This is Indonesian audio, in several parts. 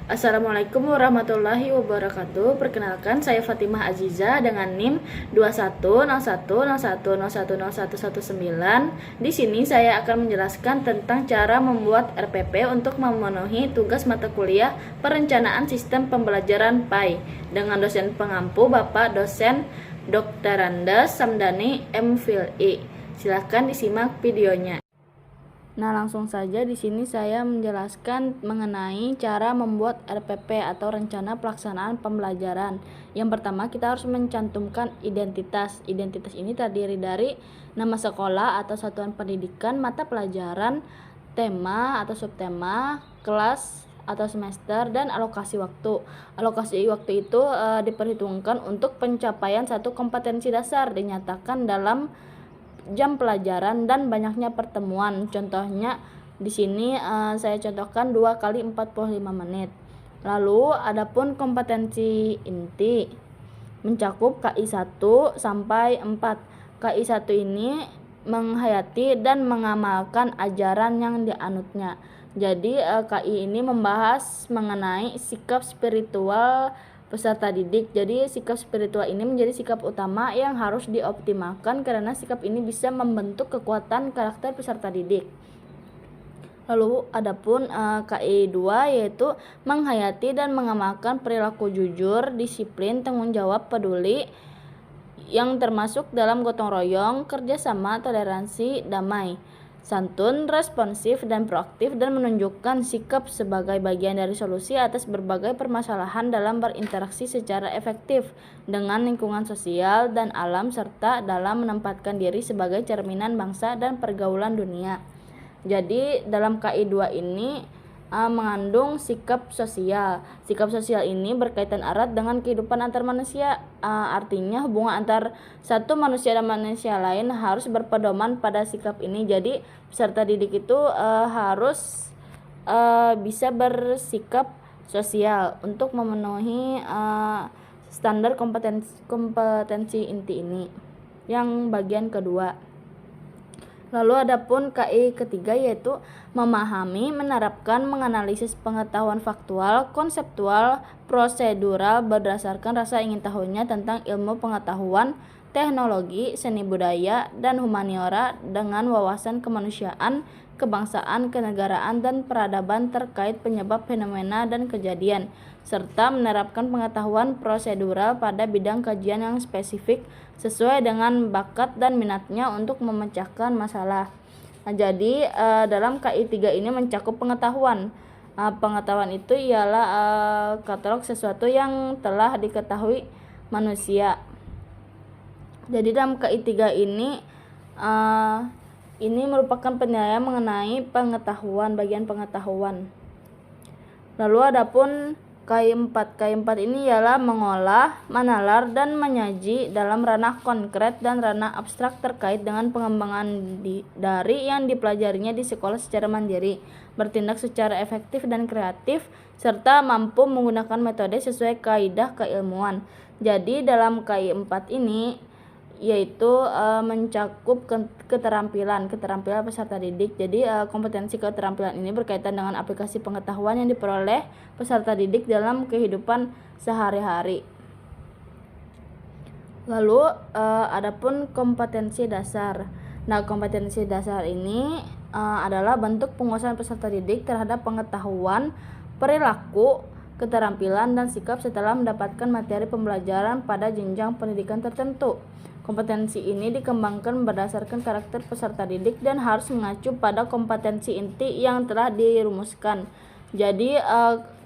Assalamualaikum warahmatullahi wabarakatuh. Perkenalkan, saya Fatimah Aziza dengan NIM 210101010119. Di sini saya akan menjelaskan tentang cara membuat RPP untuk memenuhi tugas mata kuliah Perencanaan Sistem Pembelajaran PAI dengan dosen pengampu Bapak Dosen Dr. Andes Samdani MPhilI. Silakan disimak videonya. Nah, langsung saja di sini saya menjelaskan mengenai cara membuat RPP atau rencana pelaksanaan pembelajaran. Yang pertama, kita harus mencantumkan identitas. Identitas ini terdiri dari nama sekolah atau satuan pendidikan, mata pelajaran, tema atau subtema, kelas atau semester, dan alokasi waktu. Alokasi waktu itu diperhitungkan untuk pencapaian satu kompetensi dasar dinyatakan dalam jam pelajaran dan banyaknya pertemuan. Contohnya di sini saya contohkan 2 kali 45 menit. Lalu adapun kompetensi inti mencakup KI 1 sampai 4. KI 1 ini menghayati dan mengamalkan ajaran yang dianutnya. Jadi KI ini membahas mengenai sikap spiritual peserta didik. Jadi sikap spiritual ini menjadi sikap utama yang harus dioptimalkan karena sikap ini bisa membentuk kekuatan karakter peserta didik. Lalu adapun KI 2 yaitu menghayati dan mengamalkan perilaku jujur, disiplin, tanggung jawab, peduli yang termasuk dalam gotong royong, kerjasama, toleransi, damai, santun, responsif, dan proaktif, dan menunjukkan sikap sebagai bagian dari solusi atas berbagai permasalahan dalam berinteraksi secara efektif dengan lingkungan sosial dan alam serta dalam menempatkan diri sebagai cerminan bangsa dan pergaulan dunia. Jadi dalam KI 2 ini mengandung sikap sosial. Sikap sosial ini berkaitan erat dengan kehidupan antar manusia. Artinya hubungan antar satu manusia dan manusia lain harus berpedoman pada sikap ini. Jadi peserta didik itu harus bisa bersikap sosial untuk memenuhi standar kompetensi inti ini. Yang bagian kedua. Lalu adapun KI ketiga yaitu memahami, menerapkan, menganalisis pengetahuan faktual, konseptual, prosedural berdasarkan rasa ingin tahunya tentang ilmu pengetahuan, teknologi, seni budaya, dan humaniora dengan wawasan kemanusiaan, kebangsaan, kenegaraan, dan peradaban terkait penyebab fenomena dan kejadian, serta menerapkan pengetahuan prosedural pada bidang kajian yang spesifik sesuai dengan bakat dan minatnya untuk memecahkan masalah. Nah, jadi dalam KI 3 ini mencakup pengetahuan. Pengetahuan itu ialah katalog sesuatu yang telah diketahui manusia. Jadi dalam KI 3 ini merupakan penilaian mengenai pengetahuan, bagian pengetahuan. Lalu adapun KI 4. KI 4 ini ialah mengolah, menalar, dan menyaji dalam ranah konkret dan ranah abstrak terkait dengan pengembangan dari yang dipelajarinya di sekolah secara mandiri, bertindak secara efektif dan kreatif, serta mampu menggunakan metode sesuai kaidah keilmuan. Jadi dalam KI 4 ini yaitu mencakup keterampilan peserta didik. Jadi kompetensi keterampilan ini berkaitan dengan aplikasi pengetahuan yang diperoleh peserta didik dalam kehidupan sehari-hari. Lalu adapun kompetensi dasar. Nah, kompetensi dasar ini adalah bentuk penguasaan peserta didik terhadap pengetahuan, perilaku, keterampilan, dan sikap setelah mendapatkan materi pembelajaran pada jenjang pendidikan tertentu. Kompetensi ini dikembangkan berdasarkan karakter peserta didik dan harus mengacu pada kompetensi inti yang telah dirumuskan. Jadi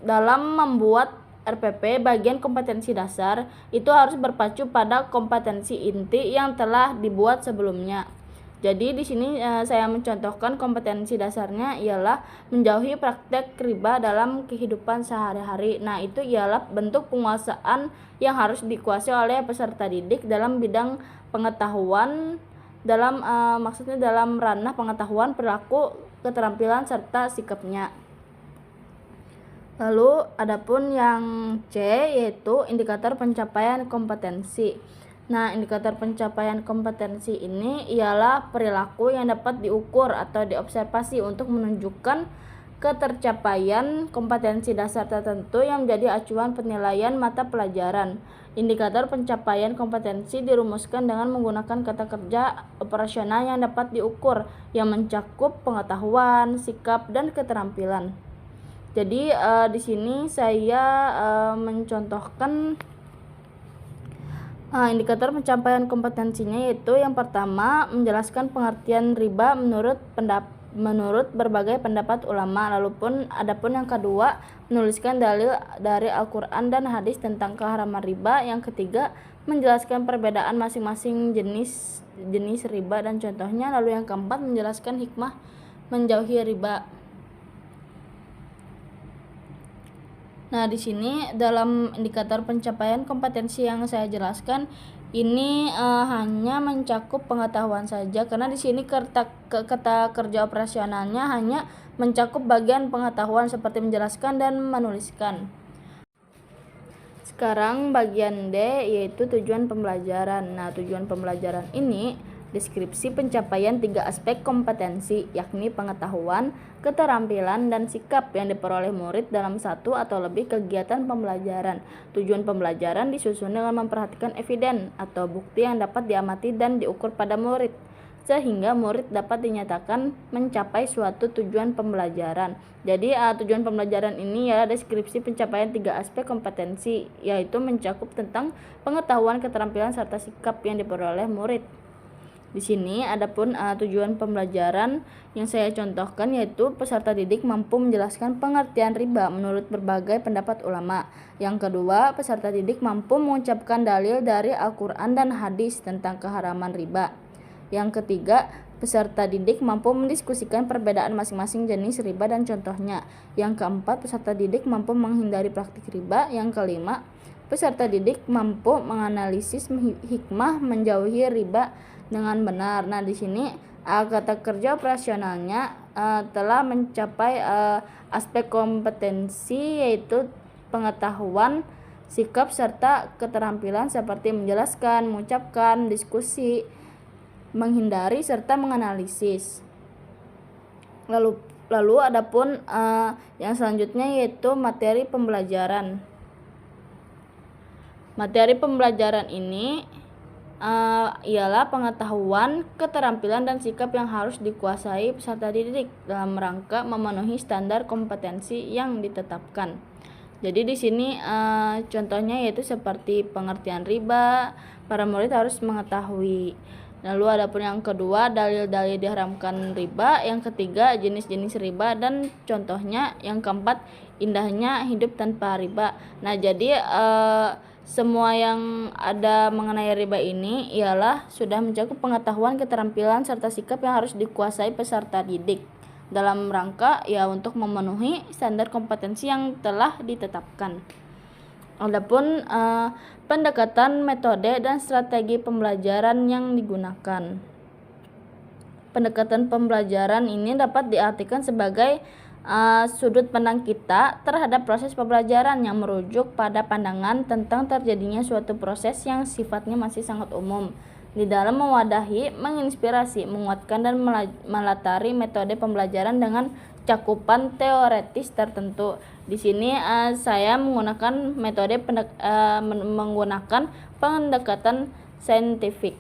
dalam membuat RPP, bagian kompetensi dasar itu harus berpacu pada kompetensi inti yang telah dibuat sebelumnya. Jadi di sini saya mencontohkan kompetensi dasarnya ialah menjauhi praktek riba dalam kehidupan sehari-hari. Nah, itu ialah bentuk penguasaan yang harus dikuasai oleh peserta didik dalam bidang pengetahuan, maksudnya dalam ranah pengetahuan, perilaku, keterampilan, serta sikapnya. Lalu adapun yang C yaitu indikator pencapaian kompetensi. Nah, indikator pencapaian kompetensi ini ialah perilaku yang dapat diukur atau diobservasi untuk menunjukkan ketercapaian kompetensi dasar tertentu yang menjadi acuan penilaian mata pelajaran. Indikator pencapaian kompetensi dirumuskan dengan menggunakan kata kerja operasional yang dapat diukur, yang mencakup pengetahuan, sikap, dan keterampilan. Jadi di sini saya mencontohkan indikator pencapaian kompetensinya, yaitu yang pertama menjelaskan pengertian riba menurut berbagai pendapat ulama. Adapun yang kedua menuliskan dalil dari Al-Quran dan hadis tentang keharaman riba. Yang ketiga menjelaskan perbedaan masing-masing jenis riba dan contohnya. Lalu yang keempat menjelaskan hikmah menjauhi riba. Nah, di sini dalam indikator pencapaian kompetensi yang saya jelaskan ini hanya mencakup pengetahuan saja, karena di sini kata kerja operasionalnya hanya mencakup bagian pengetahuan seperti menjelaskan dan menuliskan. Sekarang bagian D, yaitu tujuan pembelajaran. Nah, tujuan pembelajaran ini deskripsi pencapaian 3 aspek kompetensi, yakni pengetahuan, keterampilan, dan sikap yang diperoleh murid dalam satu atau lebih kegiatan pembelajaran. Tujuan pembelajaran disusun dengan memperhatikan eviden atau bukti yang dapat diamati dan diukur pada murid, sehingga murid dapat dinyatakan mencapai suatu tujuan pembelajaran. Jadi tujuan pembelajaran ini ya deskripsi pencapaian 3 aspek kompetensi, yaitu mencakup tentang pengetahuan, keterampilan, serta sikap yang diperoleh murid. Di sini adapun tujuan pembelajaran yang saya contohkan, yaitu peserta didik mampu menjelaskan pengertian riba menurut berbagai pendapat ulama. Yang kedua, peserta didik mampu mengucapkan dalil dari Al-Quran dan hadis tentang keharaman riba. Yang ketiga, peserta didik mampu mendiskusikan perbedaan masing-masing jenis riba dan contohnya. Yang keempat, peserta didik mampu menghindari praktik riba. Yang kelima, peserta didik mampu menganalisis hikmah menjauhi riba dengan benar. Nah, di sini kata kerja operasionalnya telah mencapai aspek kompetensi, yaitu pengetahuan, sikap, serta keterampilan seperti menjelaskan, mengucapkan, diskusi, menghindari, serta menganalisis. Lalu adapun yang selanjutnya, yaitu materi pembelajaran. Materi pembelajaran ini ialah pengetahuan, keterampilan, dan sikap yang harus dikuasai peserta didik dalam rangka memenuhi standar kompetensi yang ditetapkan. Jadi di sini contohnya yaitu seperti pengertian riba, para murid harus mengetahui. Lalu adapun yang kedua, dalil-dalil diharamkan riba. Yang ketiga, jenis-jenis riba dan contohnya. Yang keempat, indahnya hidup tanpa riba. Nah, jadi semua yang ada mengenai riba ini ialah sudah mencakup pengetahuan, keterampilan, serta sikap yang harus dikuasai peserta didik dalam rangka untuk memenuhi standar kompetensi yang telah ditetapkan. Adapun pendekatan, metode, dan strategi pembelajaran yang digunakan. Pendekatan pembelajaran ini dapat diartikan sebagai sudut pandang kita terhadap proses pembelajaran yang merujuk pada pandangan tentang terjadinya suatu proses yang sifatnya masih sangat umum di dalam mewadahi, menginspirasi, menguatkan, dan melatari metode pembelajaran dengan cakupan teoretis tertentu. Di sini saya menggunakan menggunakan pendekatan saintifik.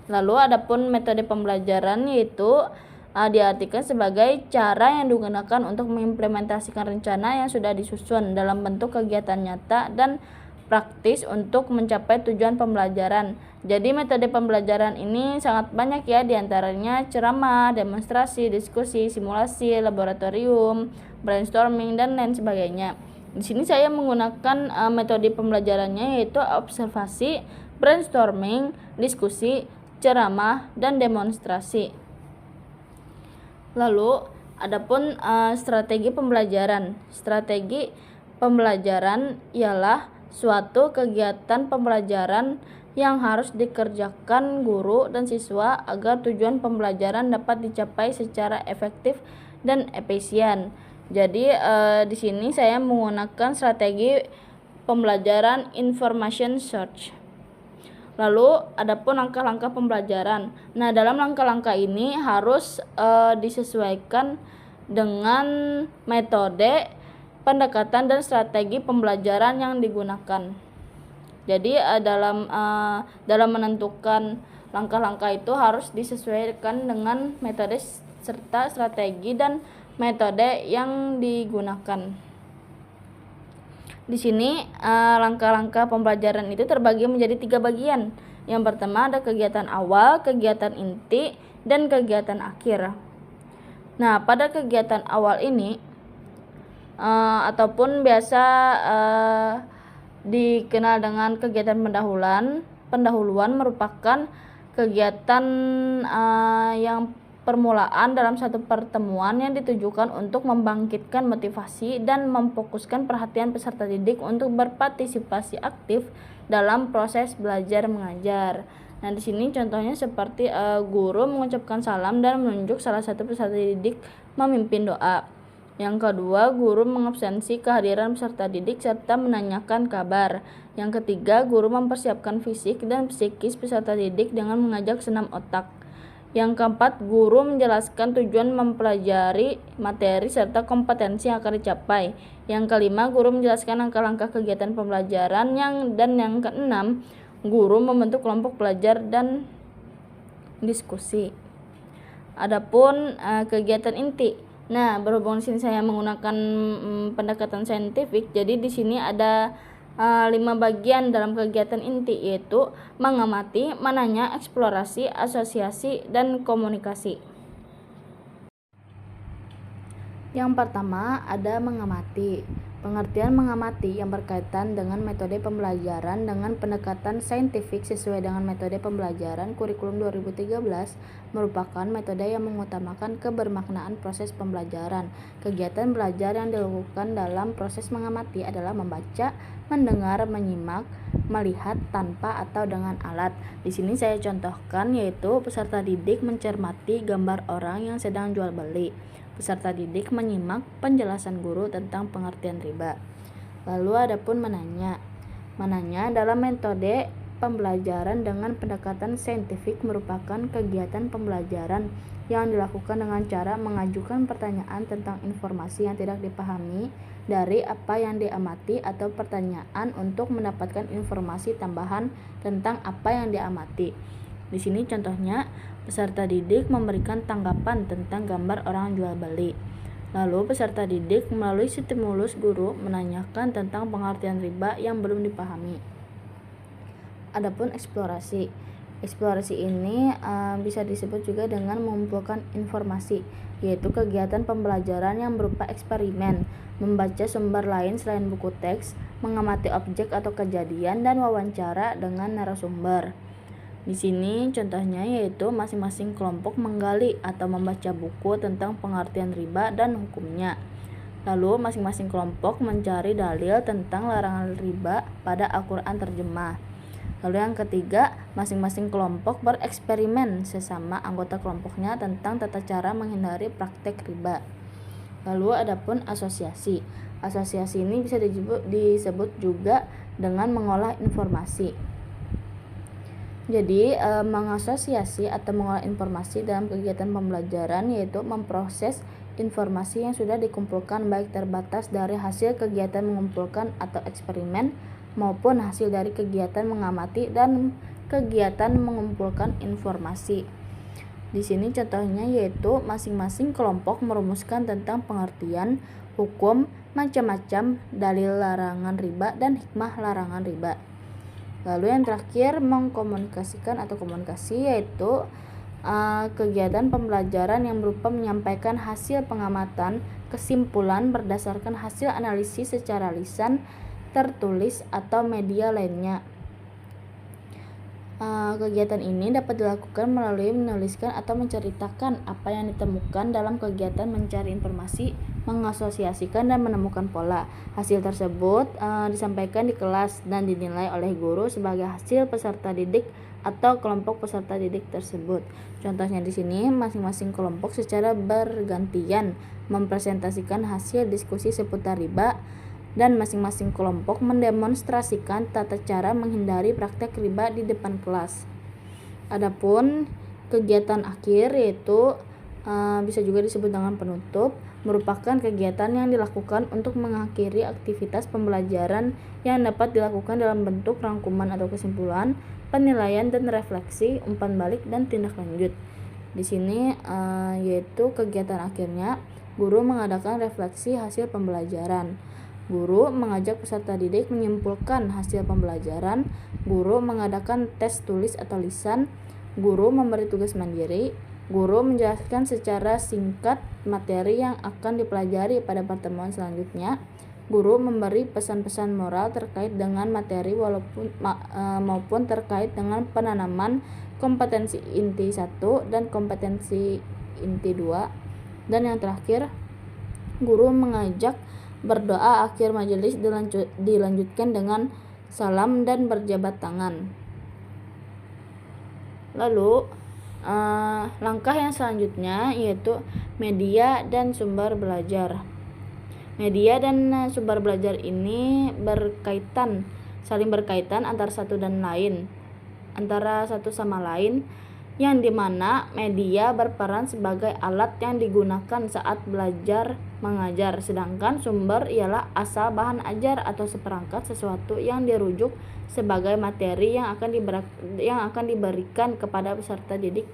Lalu adapun metode pembelajaran yaitu diartikan sebagai cara yang digunakan untuk mengimplementasikan rencana yang sudah disusun dalam bentuk kegiatan nyata dan praktis untuk mencapai tujuan pembelajaran. Jadi metode pembelajaran ini sangat banyak ya, diantaranya ceramah, demonstrasi, diskusi, simulasi, laboratorium, brainstorming, dan lain sebagainya. Di sini saya menggunakan metode pembelajarannya yaitu observasi, brainstorming, diskusi, ceramah, dan demonstrasi. Lalu adapun strategi pembelajaran. Strategi pembelajaran ialah suatu kegiatan pembelajaran yang harus dikerjakan guru dan siswa agar tujuan pembelajaran dapat dicapai secara efektif dan efisien. Jadi di sini saya menggunakan strategi pembelajaran information search. Lalu adapun langkah-langkah pembelajaran. Nah, dalam langkah-langkah ini harus disesuaikan dengan metode, pendekatan, dan strategi pembelajaran yang digunakan. Jadi dalam menentukan langkah-langkah itu harus disesuaikan dengan metode serta strategi dan metode yang digunakan. Di sini langkah-langkah pembelajaran itu terbagi menjadi 3 bagian. Yang pertama ada kegiatan awal, kegiatan inti, dan kegiatan akhir. Nah, pada kegiatan awal ini ataupun biasa dikenal dengan kegiatan pendahuluan merupakan kegiatan yang permulaan dalam satu pertemuan yang ditujukan untuk membangkitkan motivasi dan memfokuskan perhatian peserta didik untuk berpartisipasi aktif dalam proses belajar mengajar. Nah, di sini contohnya seperti guru mengucapkan salam dan menunjuk salah satu peserta didik memimpin doa. Yang kedua, guru mengabsensi kehadiran peserta didik serta menanyakan kabar. Yang ketiga, guru mempersiapkan fisik dan psikis peserta didik dengan mengajak senam otak. Yang keempat, guru menjelaskan tujuan mempelajari materi serta kompetensi yang akan dicapai. Yang kelima, guru menjelaskan langkah-langkah kegiatan pembelajaran. Dan yang keenam, guru membentuk kelompok belajar dan diskusi. Adapun kegiatan inti. Nah, berhubung di sini saya menggunakan pendekatan saintifik, jadi di sini ada 5 bagian dalam kegiatan inti, yaitu mengamati, menanya, eksplorasi, asosiasi, dan komunikasi. Yang pertama ada mengamati. Pengertian mengamati yang berkaitan dengan metode pembelajaran dengan pendekatan saintifik sesuai dengan metode pembelajaran kurikulum 2013 merupakan metode yang mengutamakan kebermaknaan proses pembelajaran. Kegiatan belajar yang dilakukan dalam proses mengamati adalah membaca, mendengar, menyimak, melihat tanpa atau dengan alat. Di sini saya contohkan yaitu peserta didik mencermati gambar orang yang sedang jual beli. Peserta didik menyimak penjelasan guru tentang pengertian riba. Lalu adapun menanya. Menanya dalam metode pembelajaran dengan pendekatan saintifik merupakan kegiatan pembelajaran yang dilakukan dengan cara mengajukan pertanyaan tentang informasi yang tidak dipahami dari apa yang diamati atau pertanyaan untuk mendapatkan informasi tambahan tentang apa yang diamati. Di sini contohnya, peserta didik memberikan tanggapan tentang gambar orang jual beli. Lalu peserta didik melalui stimulus guru menanyakan tentang pengertian riba yang belum dipahami. Adapun eksplorasi. Eksplorasi ini bisa disebut juga dengan mengumpulkan informasi, yaitu kegiatan pembelajaran yang berupa eksperimen, membaca sumber lain selain buku teks, mengamati objek atau kejadian, dan wawancara dengan narasumber. Di sini contohnya yaitu masing-masing kelompok menggali atau membaca buku tentang pengertian riba dan hukumnya. Lalu masing-masing kelompok mencari dalil tentang larangan riba pada Al-Quran terjemah. Lalu yang ketiga, masing-masing kelompok bereksperimen sesama anggota kelompoknya tentang tata cara menghindari praktek riba. Lalu adapun asosiasi. Asosiasi ini bisa disebut juga dengan mengolah informasi. Jadi mengasosiasi atau mengolah informasi dalam kegiatan pembelajaran yaitu memproses informasi yang sudah dikumpulkan baik terbatas dari hasil kegiatan mengumpulkan atau eksperimen maupun hasil dari kegiatan mengamati dan kegiatan mengumpulkan informasi. Di sini contohnya yaitu masing-masing kelompok merumuskan tentang pengertian, hukum, macam-macam, dalil larangan riba dan hikmah larangan riba. Lalu yang terakhir mengkomunikasikan atau komunikasi yaitu kegiatan pembelajaran yang berupa menyampaikan hasil pengamatan, kesimpulan berdasarkan hasil analisis secara lisan, tertulis atau media lainnya. Kegiatan ini dapat dilakukan melalui menuliskan atau menceritakan apa yang ditemukan dalam kegiatan mencari informasi, mengasosiasikan dan menemukan pola. Hasil tersebut disampaikan di kelas dan dinilai oleh guru sebagai hasil peserta didik atau kelompok peserta didik tersebut. Contohnya di sini masing-masing kelompok secara bergantian mempresentasikan hasil diskusi seputar riba dan masing-masing kelompok mendemonstrasikan tata cara menghindari praktek riba di depan kelas. Adapun kegiatan akhir yaitu bisa juga disebut dengan penutup merupakan kegiatan yang dilakukan untuk mengakhiri aktivitas pembelajaran yang dapat dilakukan dalam bentuk rangkuman atau kesimpulan, penilaian dan refleksi, umpan balik, dan tindak lanjut. Di sini yaitu kegiatan akhirnya, guru mengadakan refleksi hasil pembelajaran. Guru mengajak peserta didik menyimpulkan hasil pembelajaran. Guru mengadakan tes tulis atau lisan. Guru memberi tugas mandiri. Guru menjelaskan secara singkat materi yang akan dipelajari pada pertemuan selanjutnya. Guru memberi pesan-pesan moral terkait dengan materi maupun terkait dengan penanaman kompetensi inti 1 dan kompetensi inti 2. Dan yang terakhir, guru mengajak berdoa akhir majelis dilanjutkan dengan salam dan berjabat tangan. Lalu langkah yang selanjutnya yaitu media dan sumber belajar. Media dan sumber belajar ini saling berkaitan antara satu sama lain, yang dimana media berperan sebagai alat yang digunakan saat belajar mengajar, sedangkan sumber ialah asal bahan ajar atau seperangkat sesuatu yang dirujuk sebagai materi yang akan diberikan kepada peserta didik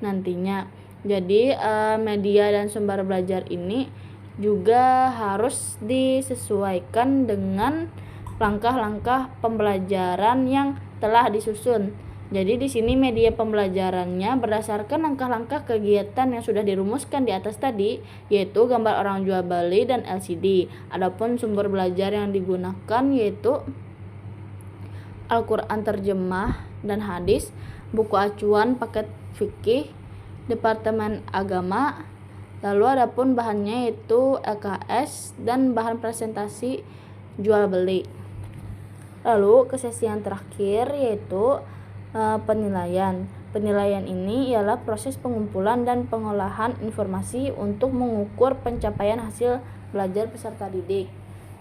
nantinya. Jadi media dan sumber belajar ini juga harus disesuaikan dengan langkah-langkah pembelajaran yang telah disusun. Jadi di sini media pembelajarannya berdasarkan langkah-langkah kegiatan yang sudah dirumuskan di atas tadi, yaitu gambar orang jual beli dan LCD. Adapun sumber belajar yang digunakan yaitu Al-Quran terjemah dan hadis, buku acuan paket fikih, Departemen Agama. Lalu adapun bahannya yaitu LKS dan bahan presentasi jual beli. Lalu ke sesi yang terakhir yaitu penilaian. Penilaian ini ialah proses pengumpulan dan pengolahan informasi untuk mengukur pencapaian hasil belajar peserta didik.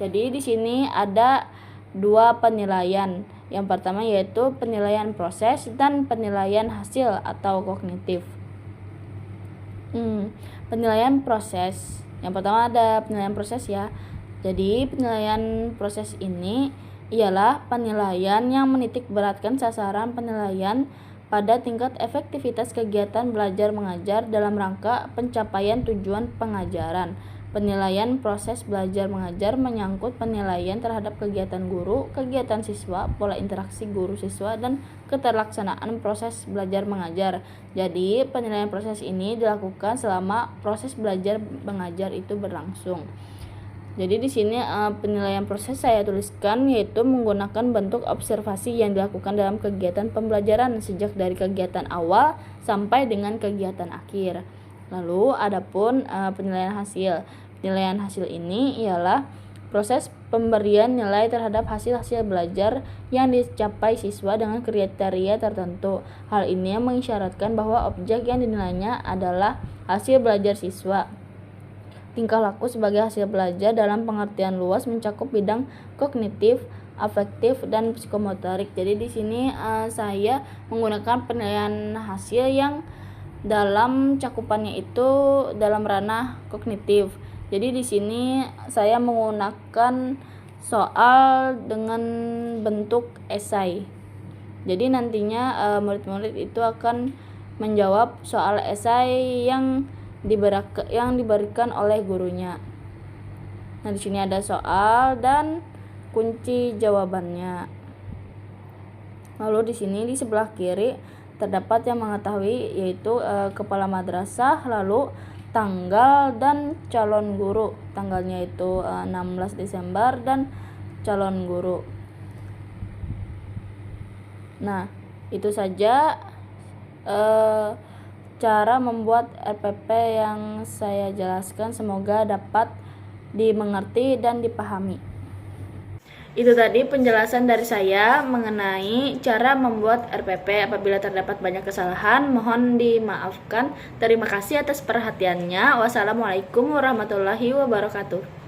Jadi di sini ada 2 penilaian. Yang pertama yaitu penilaian proses dan penilaian hasil atau kognitif. Penilaian proses. Yang pertama ada penilaian proses ya. Jadi penilaian proses ini ialah penilaian yang menitik beratkan sasaran penilaian pada tingkat efektivitas kegiatan belajar mengajar dalam rangka pencapaian tujuan pengajaran. Penilaian proses belajar mengajar menyangkut penilaian terhadap kegiatan guru, kegiatan siswa, pola interaksi guru siswa, dan keterlaksanaan proses belajar mengajar. Jadi penilaian proses ini dilakukan selama proses belajar mengajar itu berlangsung. Jadi di sini penilaian proses saya tuliskan yaitu menggunakan bentuk observasi yang dilakukan dalam kegiatan pembelajaran sejak dari kegiatan awal sampai dengan kegiatan akhir. Lalu adapun penilaian hasil. Penilaian hasil ini ialah proses pemberian nilai terhadap hasil-hasil belajar yang dicapai siswa dengan kriteria tertentu. Hal ini mengisyaratkan bahwa objek yang dinilainya adalah hasil belajar siswa. Tingkah laku sebagai hasil belajar dalam pengertian luas mencakup bidang kognitif, afektif, dan psikomotorik. Jadi di sini saya menggunakan penilaian hasil yang dalam cakupannya itu dalam ranah kognitif. Jadi di sini saya menggunakan soal dengan bentuk esai. Jadi nantinya murid-murid itu akan menjawab soal esai yang diberikan oleh gurunya. Nah, di sini ada soal dan kunci jawabannya. Lalu di sini di sebelah kiri terdapat yang mengetahui yaitu kepala madrasah, lalu tanggal dan calon guru. Tanggalnya itu 16 Desember dan calon guru. Nah, itu saja cara membuat RPP yang saya jelaskan, semoga dapat dimengerti dan dipahami. Itu tadi penjelasan dari saya mengenai cara membuat RPP. Apabila terdapat banyak kesalahan, mohon dimaafkan. Terima kasih atas perhatiannya. Wassalamualaikum warahmatullahi wabarakatuh.